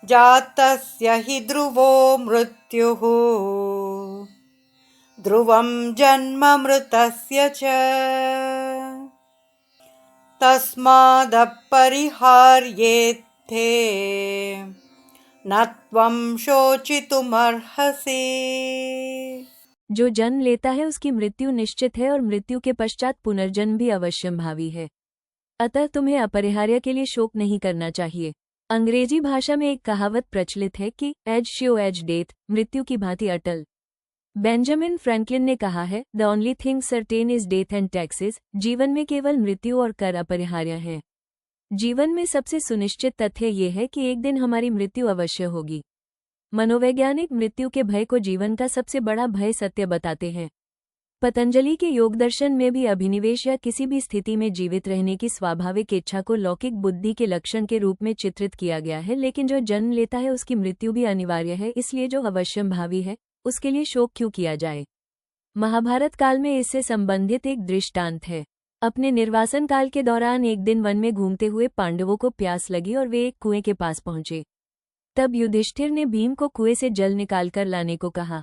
जातस्य हि ध्रुवो मृत्युः ध्रुवं जन्म मृतस्य च तस्मादपरिहार्येत्थे न त्वं शोचितुमर्हसि। जो जन्म लेता है उसकी मृत्यु निश्चित है और मृत्यु के पश्चात पुनर्जन्म भी अवश्यंभावी है, अतः तुम्हें अपरिहार्य के लिए शोक नहीं करना चाहिए। अंग्रेजी भाषा में एक कहावत प्रचलित है कि एज श्योर एज डेथ, मृत्यु की भांति अटल। बेंजामिन फ्रैंकलिन ने कहा है, the only thing certain is death and taxes. जीवन में केवल मृत्यु और कर अपरिहार्य है। जीवन में सबसे सुनिश्चित तथ्य ये है कि एक दिन हमारी मृत्यु अवश्य होगी। मनोवैज्ञानिक मृत्यु के भय को जीवन का सबसे बड़ा भय सत्य बताते हैं। पतंजलि के योग दर्शन में भी अभिनिवेश या किसी भी स्थिति में जीवित रहने की स्वाभाविक इच्छा को लौकिक बुद्धि के लक्षण के रूप में चित्रित किया गया है, लेकिन जो जन्म लेता है उसकी मृत्यु भी अनिवार्य है, इसलिए जो अवश्यंभावी है उसके लिए शोक क्यों किया जाए। महाभारत काल में इससे संबंधित एक दृष्टांत है। अपने निर्वासन काल के दौरान एक दिन वन में घूमते हुए पांडवों को प्यास लगी और वे एक कुएं के पास पहुंचे। तब युधिष्ठिर ने भीम को कुएं से जल निकालकर लाने को कहा।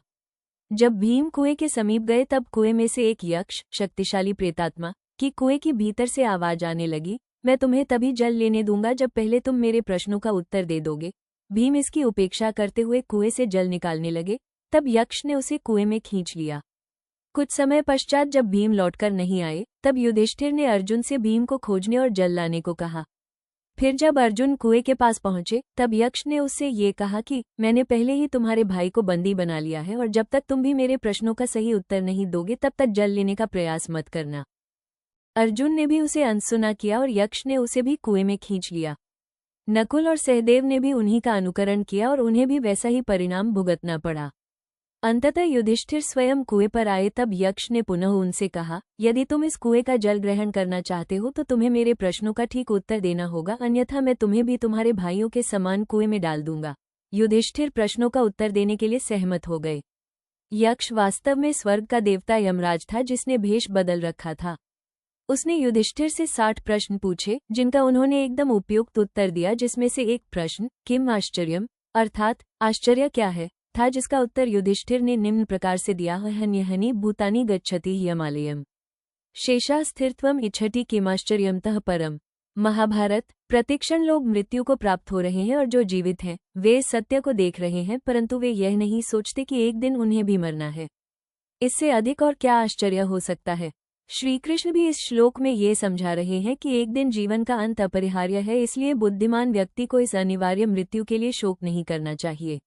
जब भीम कुएं के समीप गए तब कुएं में से एक यक्ष, शक्तिशाली प्रेतात्मा, की कुएं की भीतर से आवाज आने लगी, मैं तुम्हें तभी जल लेने दूंगा जब पहले तुम मेरे प्रश्नों का उत्तर दे दोगे। भीम इसकी उपेक्षा करते हुए कुएं से जल निकालने लगे। तब यक्ष ने उसे कुएं में खींच लिया। कुछ समय पश्चात जब भीम लौटकर नहीं आए तब युधिष्ठिर ने अर्जुन से भीम को खोजने और जल लाने को कहा। फिर जब अर्जुन कुएं के पास पहुंचे तब यक्ष ने उससे ये कहा कि मैंने पहले ही तुम्हारे भाई को बंदी बना लिया है और जब तक तुम भी मेरे प्रश्नों का सही उत्तर नहीं दोगे तब तक जल लेने का प्रयास मत करना। अर्जुन ने भी उसे अनसुना किया और यक्ष ने उसे भी कुएं में खींच लिया। नकुल और सहदेव ने भी उन्हीं का अनुकरण किया और उन्हें भी वैसा ही परिणाम भुगतना पड़ा। अंततः युधिष्ठिर स्वयं कुएं पर आए तब यक्ष ने पुनः उनसे कहा, यदि तुम इस कुएं का जल ग्रहण करना चाहते हो तो तुम्हें मेरे प्रश्नों का ठीक उत्तर देना होगा, अन्यथा मैं तुम्हें भी तुम्हारे भाइयों के समान कुएं में डाल दूंगा। युधिष्ठिर प्रश्नों का उत्तर देने के लिए सहमत हो गए। यक्ष वास्तव में स्वर्ग का देवता यमराज था जिसने भेष बदल रखा था। उसने युधिष्ठिर से 60 प्रश्न पूछे जिनका उन्होंने एकदम उपयुक्त उत्तर दिया, जिसमें से एक प्रश्न किम आश्चर्यम अर्थात आश्चर्य क्या है था, जिसका उत्तर युधिष्ठिर ने निम्न प्रकार से दिया, हन्यहनि भूतानि गच्छति हिमालयम शेषा स्थिरत्वम इच्छति किमाश्चर्यमतः परम। महाभारत। प्रतिक्षण लोग मृत्यु को प्राप्त हो रहे हैं और जो जीवित हैं वे इस सत्य को देख रहे हैं, परंतु वे यह नहीं सोचते कि एक दिन उन्हें भी मरना है। इससे अधिक और क्या आश्चर्य हो सकता है। श्री कृष्ण भी इस श्लोक में ये समझा रहे हैं कि एक दिन जीवन का अंत अपरिहार्य है, इसलिए बुद्धिमान व्यक्ति को इस अनिवार्य मृत्यु के लिए शोक नहीं करना चाहिए।